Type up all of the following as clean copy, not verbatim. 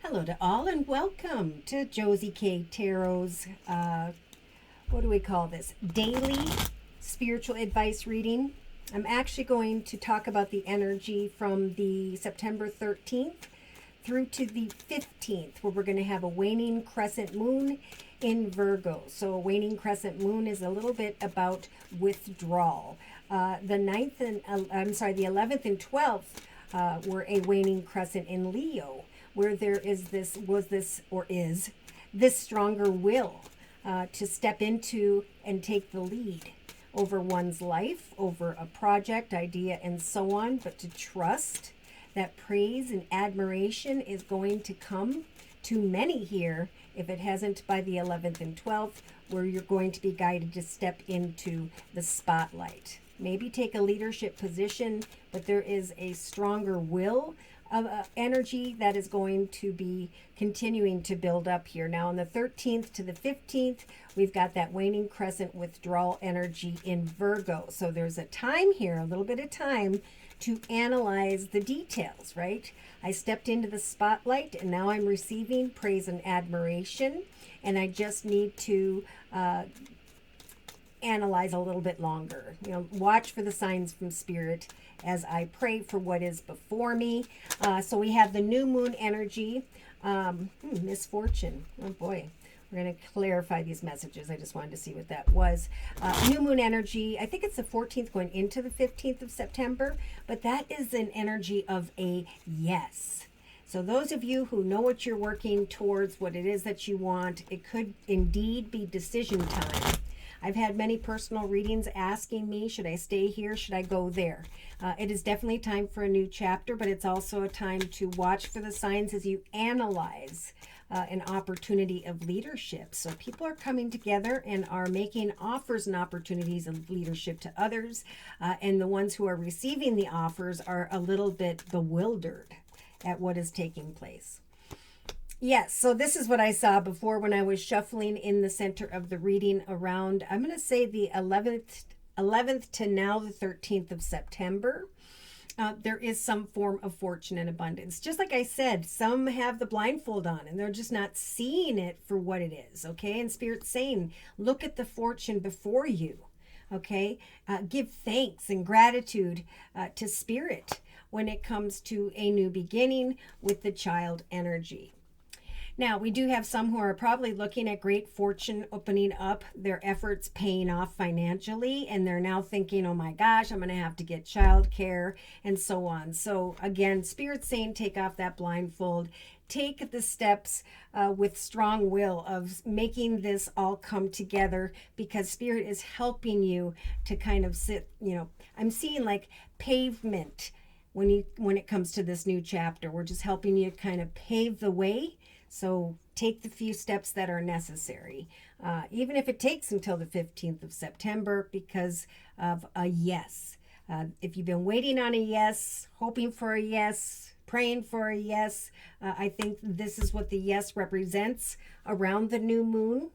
Hello to all and welcome to Josie K Tarot's, what do we call this? Daily spiritual advice reading. I'm actually going to talk about the energy from the September 13th through to the 15th, where we're going to have a waning crescent moon in Virgo. So a waning crescent moon is a little bit about withdrawal. The 11th and 12th were a waning crescent in Leo, where there is this stronger will to step into and take the lead over one's life, over a project, idea, and so on, but to trust that praise and admiration is going to come to many here, if it hasn't by the 11th and 12th, where you're going to be guided to step into the spotlight. Maybe take a leadership position, but there is a stronger will of energy that is going to be continuing to build up here. Now, on the 13th to the 15th, we've got that waning crescent withdrawal energy in Virgo. So there's a time here, a little bit of time to analyze the details, right? I stepped into the spotlight and now I'm receiving praise and admiration, and I just need to analyze a little bit longer. Watch for the signs from Spirit as I pray for what is before me. So we have the new moon energy, misfortune. Oh boy, we're going to clarify these messages. I just wanted to see what that was. New moon energy, I think it's the 14th going into the 15th of September, but that is an energy of a yes. So those of you who know what you're working towards, what it is that you want, it could indeed be decision time. I've had many personal readings asking me, should I stay here? Should I go there? It is definitely time for a new chapter, but it's also a time to watch for the signs as you analyze an opportunity of leadership. So people are coming together and are making offers and opportunities of leadership to others. And the ones who are receiving the offers are a little bit bewildered at what is taking place. Yes, so this is what I saw before when I was shuffling in the center of the reading around, I'm going to say the 11th to now the 13th of September. There is some form of fortune and abundance. Just like I said, some have the blindfold on and they're just not seeing it for what it is, okay? And Spirit's saying, look at the fortune before you, okay? Give thanks and gratitude to Spirit when it comes to a new beginning with the child energy. Now, we do have some who are probably looking at great fortune opening up, their efforts paying off financially, and they're now thinking, oh my gosh, I'm going to have to get childcare and so on. So again, Spirit's saying take off that blindfold, take the steps with strong will of making this all come together, because Spirit is helping you to kind of sit, I'm seeing like pavement when it comes to this new chapter. We're just helping you kind of pave the way. So take the few steps that are necessary, even if it takes until the 15th of September, because of a yes. If you've been waiting on a yes, hoping for a yes, praying for a yes, I think this is what the yes represents around the new moon.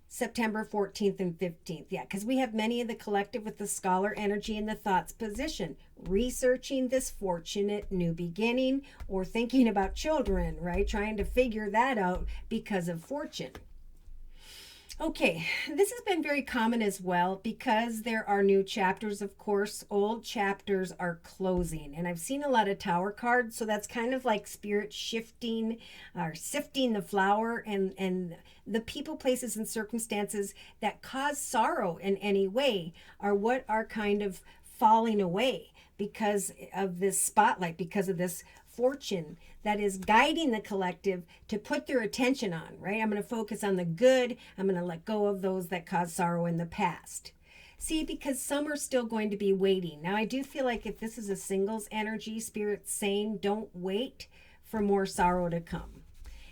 September 14th and 15th. Yeah, because we have many of the collective with the scholar energy and the thoughts position, researching this fortunate new beginning or thinking about children, right? Trying to figure that out because of fortune. Okay, this has been very common as well because there are new chapters, of course. Old chapters are closing, and I've seen a lot of tower cards, so that's kind of like Spirit shifting or sifting the flour and the people, places, and circumstances that cause sorrow in any way are what are kind of falling away because of this spotlight, because of this fortune that is guiding the collective to put their attention on, right? I'm going to focus on the good. I'm going to let go of those that caused sorrow in the past. See, because some are still going to be waiting. Now, I do feel like if this is a singles energy, Spirit's saying don't wait for more sorrow to come.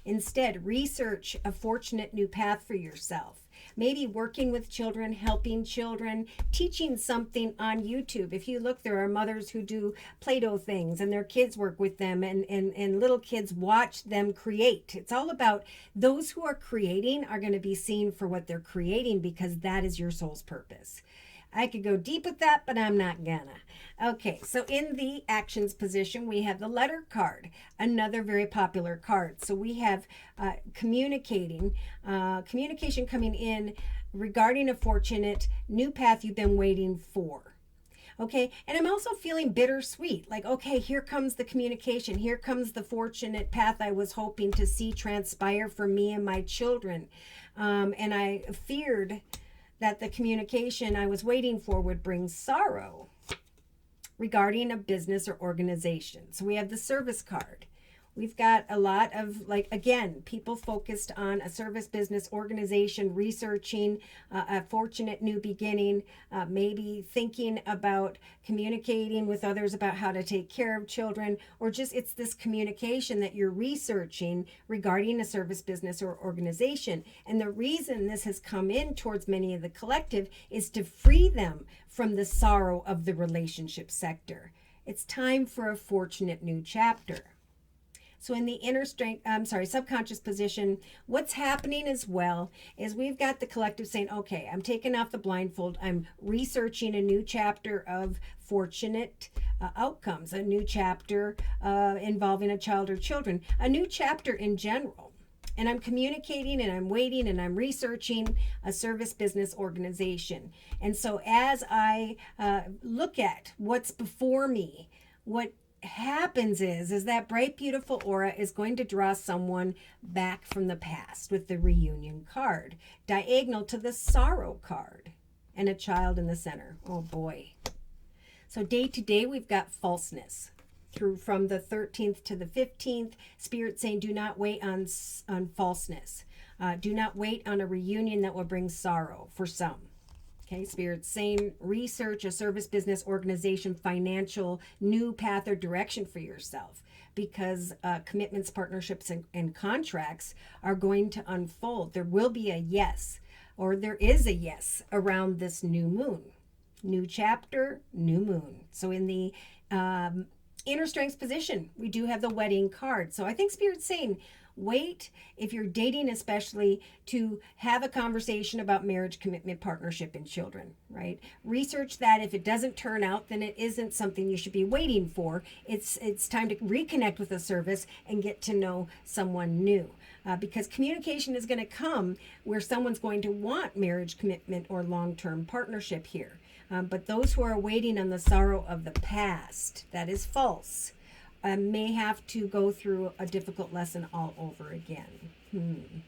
Instead, research a fortunate new path for yourself. Maybe working with children, helping children, teaching something on YouTube. If you look, there are mothers who do Play-Doh things and their kids work with them and little kids watch them create. It's all about those who are creating are going to be seen for what they're creating because that is your soul's purpose. I could go deep with that, but I'm not gonna. Okay, so in the actions position, we have the letter card, another very popular card. So we have communication coming in regarding a fortunate new path you've been waiting for. Okay, and I'm also feeling bittersweet. Like, okay, here comes the communication. Here comes the fortunate path I was hoping to see transpire for me and my children. And I feared that the communication I was waiting for would bring sorrow regarding a business or organization. So we have the service card. We've got a lot of, like, again, people focused on a service business organization, researching a fortunate new beginning, maybe thinking about communicating with others about how to take care of children, or just it's this communication that you're researching regarding a service business or organization. And the reason this has come in towards many of the collective is to free them from the sorrow of the relationship sector. It's time for a fortunate new chapter. So in the subconscious position, what's happening as well is we've got the collective saying, okay, I'm taking off the blindfold. I'm researching a new chapter of fortunate outcomes, a new chapter involving a child or children, a new chapter in general. And I'm communicating and I'm waiting and I'm researching a service business organization. And so as I look at what's before me, what happens is that bright beautiful aura is going to draw someone back from the past with the reunion card, diagonal to the sorrow card, and a child in the center. Oh boy. So day to day we've got falseness through from the 13th to the 15th. Spirit saying do not wait on falseness. Do not wait on a reunion that will bring sorrow for some. Okay, Spirit saying research a service business organization, financial new path or direction for yourself, because commitments, partnerships, and contracts are going to unfold. There will be a yes, or there is a yes around this new moon. New chapter, new moon. So in the inner strength position, we do have the wedding card. So I think Spirit's saying wait, if you're dating especially, to have a conversation about marriage, commitment, partnership, and children, right? Research that. If it doesn't turn out, then it isn't something you should be waiting for. It's time to reconnect with the service and get to know someone new. Because communication is going to come where someone's going to want marriage, commitment, or long-term partnership here. But those who are waiting on the sorrow of the past, that is false. May have to go through a difficult lesson all over again.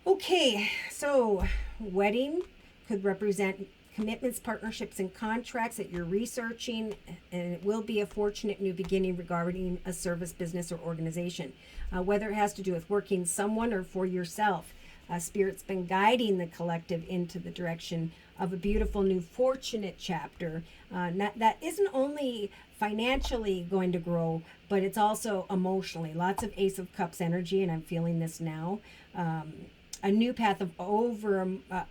Okay, so wedding could represent commitments, partnerships, and contracts that you're researching, and it will be a fortunate new beginning regarding a service, business, or organization. Whether it has to do with working someone or for yourself, Spirit's been guiding the collective into the direction of a beautiful new fortunate chapter that isn't only financially going to grow, but it's also emotionally. Lots of Ace of Cups energy, and I'm feeling this now. A new path of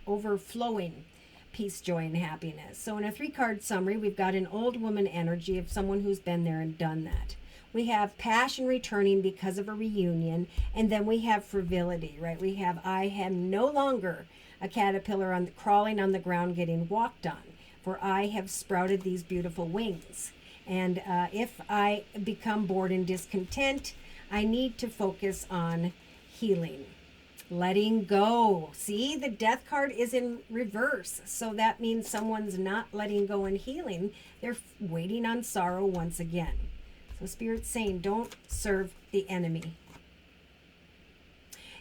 overflowing peace, joy, and happiness. So in a 3-card summary, we've got an old woman energy of someone who's been there and done that. We have passion returning because of a reunion, and then we have frivolity, right? We have I am no longer a caterpillar crawling on the ground getting walked on, for I have sprouted these beautiful wings. And if I become bored and discontent, I need to focus on healing, letting go. See, the death card is in reverse. So that means someone's not letting go and healing. They're waiting on sorrow once again. So Spirit's saying, don't serve the enemy.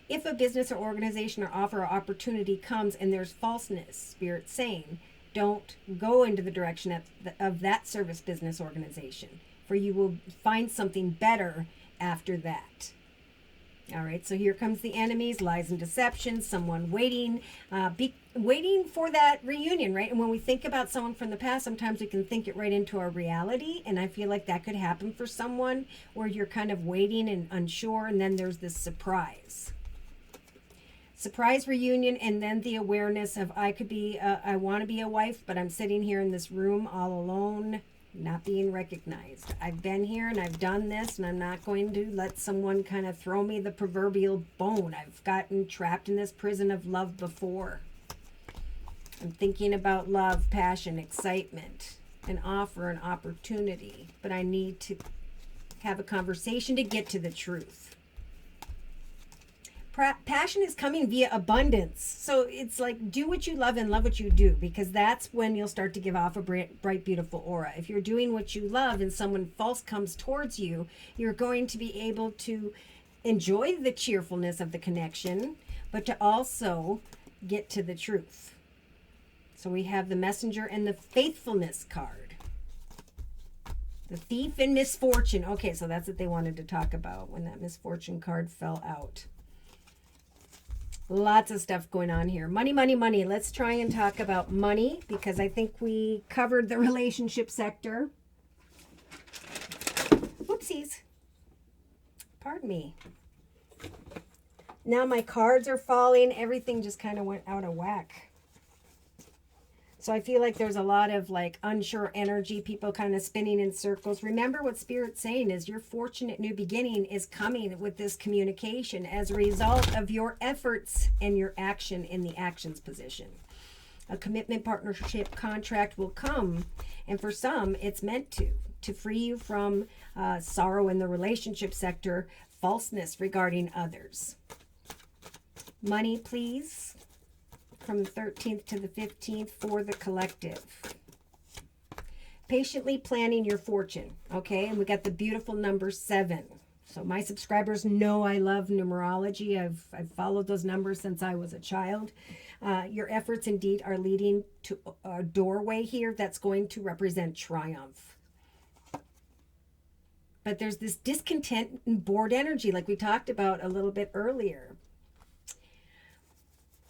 If a business or organization or offer or opportunity comes and there's falseness, Spirit's saying, don't go into the direction of that service business organization, for you will find something better after that. All right, so here comes the enemies, lies and deception, someone waiting for that reunion, right? And when we think about someone from the past, sometimes we can think it right into our reality, and I feel like that could happen for someone where you're kind of waiting and unsure, and then there's this surprise reunion, and then the awareness of I want to be a wife, but I'm sitting here in this room all alone, not being recognized. I've been here and I've done this, and I'm not going to let someone kind of throw me the proverbial bone. I've gotten trapped in this prison of love before. I'm thinking about love, passion, excitement, an offer, an opportunity, but I need to have a conversation to get to the truth. Passion is coming via abundance. So it's like, do what you love and love what you do, because that's when you'll start to give off a bright, beautiful aura. If you're doing what you love and someone false comes towards you, you're going to be able to enjoy the cheerfulness of the connection, but to also get to the truth. So we have the messenger and the faithfulness card. The thief and misfortune. Okay, so that's what they wanted to talk about when that misfortune card fell out. Lots of stuff going on here. Money, money, money. Let's try and talk about money, because I think we covered the relationship sector. Whoopsies. Pardon me. Now my cards are falling. Everything just kind of went out of whack. So I feel like there's a lot of like unsure energy, people kind of spinning in circles. Remember what Spirit's saying is your fortunate new beginning is coming with this communication as a result of your efforts and your action in the actions position. A commitment, partnership, contract will come. And for some, it's meant to free you from sorrow in the relationship sector, falseness regarding others. Money, please. From the 13th to the 15th for the collective. Patiently planning your fortune. Okay, and we got the beautiful number 7. So my subscribers know I love numerology. I've followed those numbers since I was a child. Your efforts indeed are leading to a doorway here that's going to represent triumph. But there's this discontent and bored energy like we talked about a little bit earlier.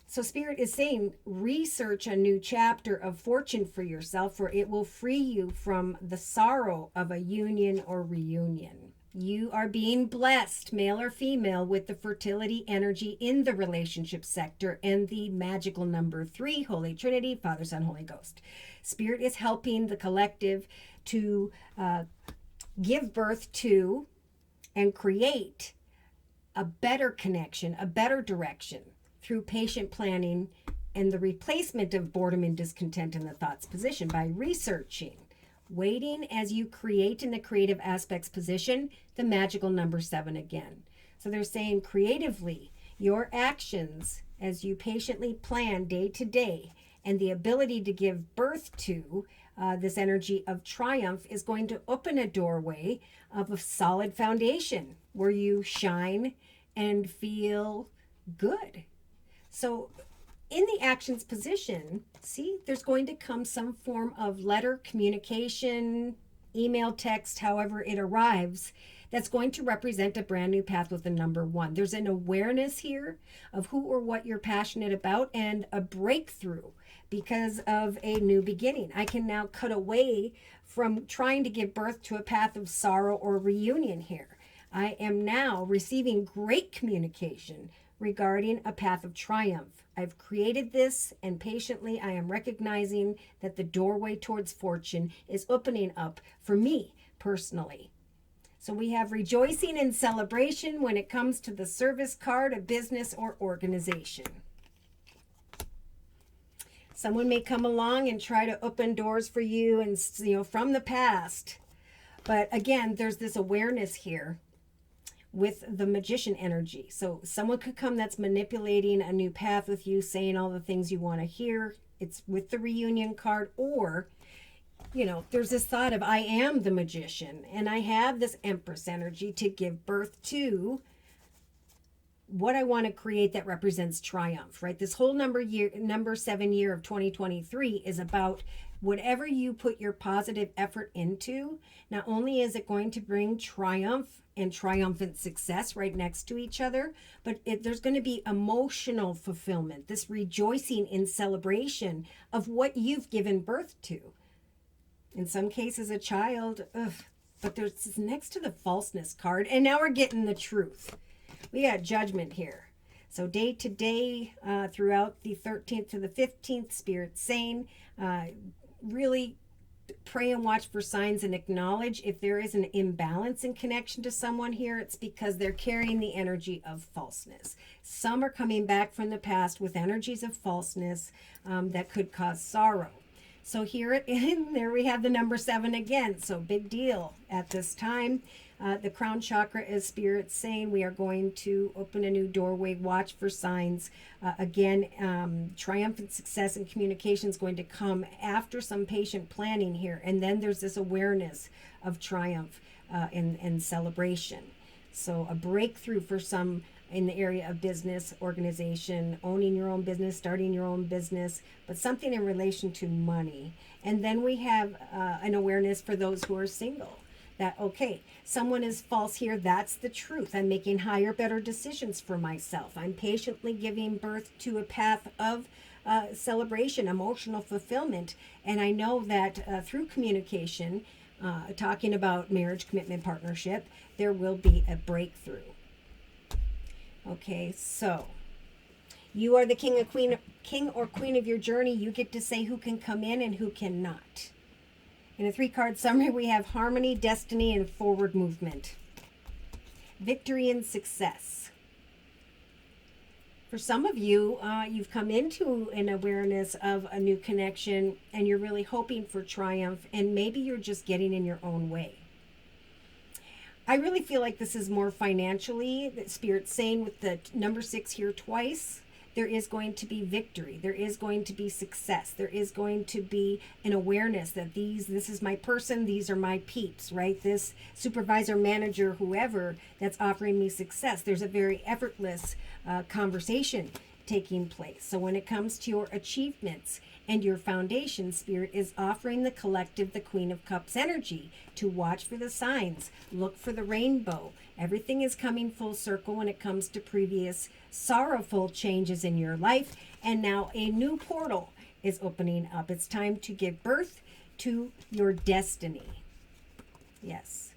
So Spirit is saying, research a new chapter of fortune for yourself, for it will free you from the sorrow of a union or reunion. You are being blessed, male or female, with the fertility energy in the relationship sector and the magical number 3, Holy Trinity, Father, Son, Holy Ghost. Spirit is helping the collective to give birth to and create a better connection, a better direction, through patient planning and the replacement of boredom and discontent in the thoughts position by researching, waiting as you create in the creative aspects position, the magical number 7 again. So they're saying creatively, your actions as you patiently plan day to day and the ability to give birth to this energy of triumph is going to open a doorway of a solid foundation where you shine and feel good. So in the actions position, see, there's going to come some form of letter, communication, email, text, however it arrives, that's going to represent a brand new path with the number 1. There's an awareness here of who or what you're passionate about and a breakthrough because of a new beginning. I can now cut away from trying to give birth to a path of sorrow or reunion here. I am now receiving great communication regarding a path of triumph. I've created this, and patiently I am recognizing that the doorway towards fortune is opening up for me personally. So we have rejoicing and celebration when it comes to the service card, a business or organization. Someone may come along and try to open doors for you and, from the past. But again, there's this awareness here with the magician energy. So someone could come that's manipulating a new path with you, saying all the things you want to hear. It's with the reunion card, or, there's this thought of I am the magician and I have this Empress energy to give birth to what I want to create that represents triumph, right? This whole number 7 year of 2023 is about whatever you put your positive effort into. Not only is it going to bring triumph and triumphant success right next to each other, but there's going to be emotional fulfillment, this rejoicing in celebration of what you've given birth to. In some cases, a child, but there's this next to the falseness card, and now we're getting the truth. We got judgment here. So day to day, throughout the 13th to the 15th, Spirit saying, really pray and watch for signs and acknowledge if there is an imbalance in connection to someone here. It's because they're carrying the energy of falseness. Some are coming back from the past with energies of falseness that could cause sorrow. So here there we have the number 7 again. So big deal at this time. The crown chakra is Spirit saying we are going to open a new doorway, watch for signs. Again, triumphant success and communication is going to come after some patient planning here. And then there's this awareness of triumph and celebration. So a breakthrough for some in the area of business, organization, owning your own business, starting your own business, but something in relation to money. And then we have an awareness for those who are single. That, okay, someone is false here. That's the truth. I'm making higher, better decisions for myself. I'm patiently giving birth to a path of celebration, emotional fulfillment. And I know that through communication, talking about marriage, commitment, partnership, there will be a breakthrough. Okay, so you are the king or queen of your journey. You get to say who can come in and who cannot. In a 3-card summary, we have harmony, destiny, and forward movement. Victory and success. For some of you, you've come into an awareness of a new connection and you're really hoping for triumph, and maybe you're just getting in your own way. I really feel like this is more financially, that Spirit's saying with the number 6 here twice, there is going to be victory. There is going to be success. There is going to be an awareness that this is my person, these are my peeps, right? This supervisor, manager, whoever that's offering me success. There's a very effortless conversation taking place. So when it comes to your achievements and your foundation, Spirit is offering the collective, the Queen of Cups energy to watch for the signs, look for the rainbow. Everything is coming full circle when it comes to previous sorrowful changes in your life. And now a new portal is opening up. It's time to give birth to your destiny. Yes.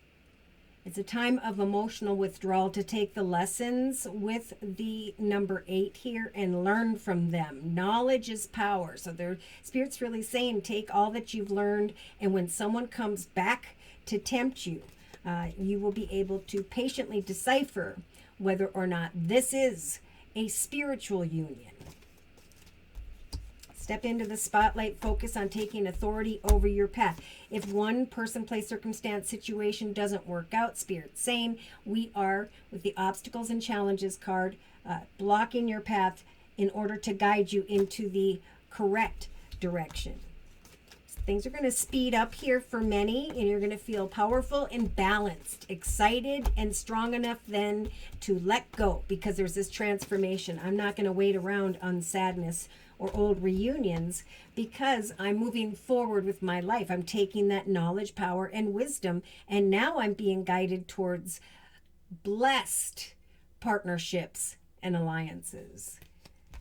It's a time of emotional withdrawal to take the lessons with the number 8 here and learn from them. Knowledge is power. So their Spirit's really saying, take all that you've learned, and when someone comes back to tempt you, you will be able to patiently decipher whether or not this is a spiritual union. Step into the spotlight, focus on taking authority over your path. If one person, place, circumstance, situation doesn't work out, Spirit saying, we are, with the obstacles and challenges card, blocking your path in order to guide you into the correct direction. Things are going to speed up here for many, and you're going to feel powerful and balanced, excited and strong enough then to let go, because there's this transformation. I'm not going to wait around on sadness or old reunions, because I'm moving forward with my life. I'm taking that knowledge, power, and wisdom, and now I'm being guided towards blessed partnerships and alliances.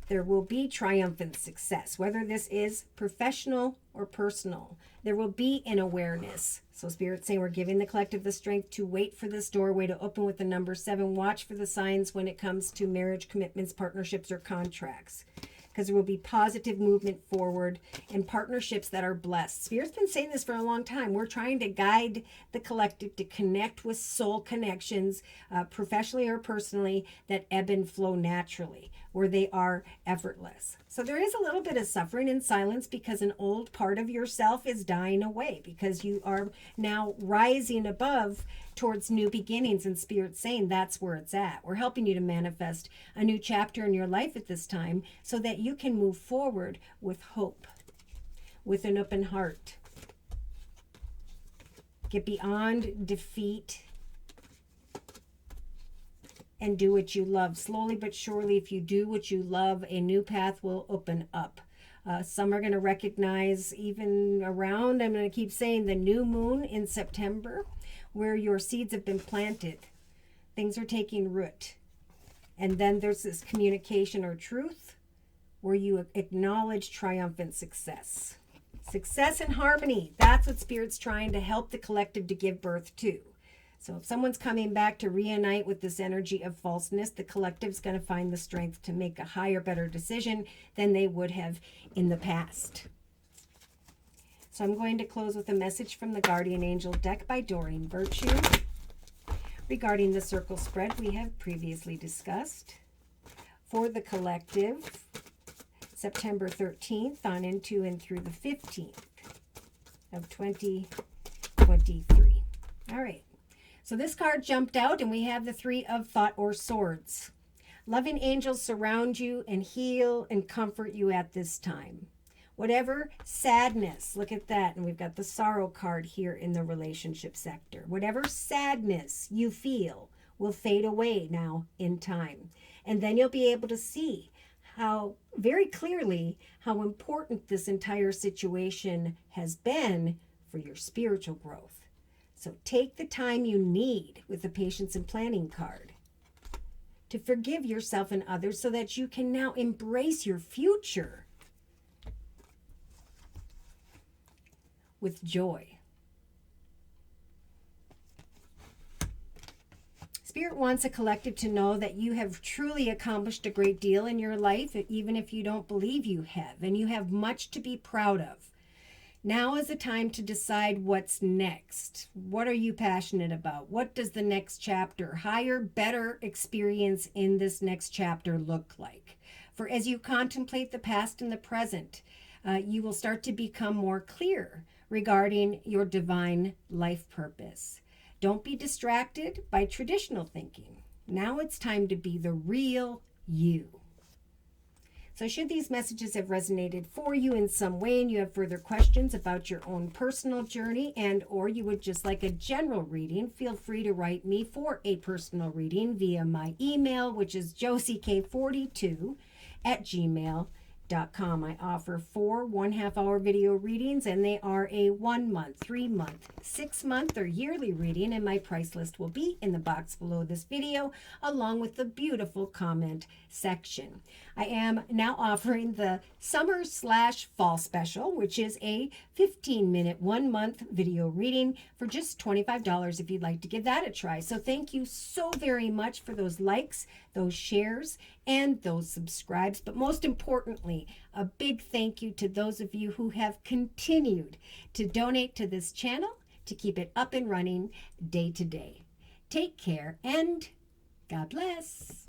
There will be triumphant success, whether this is professional or personal. There will be an awareness. So Spirit's saying we're giving the collective the strength to wait for this doorway to open with the number 7. Watch for the signs when it comes to marriage, commitments, partnerships, or contracts, because there will be positive movement forward and partnerships that are blessed. Spirit's been saying this for a long time. We're trying to guide the collective to connect with soul connections, professionally or personally, that ebb and flow naturally, where they are effortless. So there is a little bit of suffering in silence, because an old part of yourself is dying away, because you are now rising above towards new beginnings, and Spirit's saying that's where it's at. We're helping you to manifest a new chapter in your life at this time so that you can move forward with hope, with an open heart. Get beyond defeat and do what you love. Slowly but surely, if you do what you love, a new path will open up. Some are going to recognize, even around, I'm going to keep saying, the new moon in September, where your seeds have been planted. Things are taking root. And then there's this communication or truth where you acknowledge triumphant success. Success and harmony. That's what Spirit's trying to help the collective to give birth to. So if someone's coming back to reunite with this energy of falseness, the collective's going to find the strength to make a higher, better decision than they would have in the past. So I'm going to close with a message from the Guardian Angel deck by Doreen Virtue regarding the circle spread we have previously discussed. For the collective, September 13th on into and through the 15th of 2023. All right. So this card jumped out and we have the Three of Thought or Swords. Loving angels surround you and heal and comfort you at this time. Whatever sadness, look at that. And we've got the sorrow card here in the relationship sector. Whatever sadness you feel will fade away now in time. And then you'll be able to see how very clearly how important this entire situation has been for your spiritual growth. So take the time you need with the Patience and Planning card to forgive yourself and others so that you can now embrace your future with joy. Spirit wants a collective to know that you have truly accomplished a great deal in your life, even if you don't believe you have, and you have much to be proud of. Now is the time to decide what's next. What are you passionate about? What does the next chapter, higher, better experience in this next chapter look like? For as you contemplate the past and the present, you will start to become more clear regarding your divine life purpose. Don't be distracted by traditional thinking. Now it's time to be the real you. So should these messages have resonated for you in some way and you have further questions about your own personal journey and or you would just like a general reading, feel free to write me for a personal reading via my email, which is josiek42@gmail.com. I offer 4 1/2-hour video readings, and they are a 1 month, 3 month, 6 month, or yearly reading, and my price list will be in the box below this video, along with the beautiful comment section. I am now offering the summer/fall special, which is a 15-minute, 1-month video reading for just $25 if you'd like to give that a try. So thank you so very much for those likes, those shares, and those subscribes. But most importantly, a big thank you to those of you who have continued to donate to this channel to keep it up and running day to day. Take care and God bless.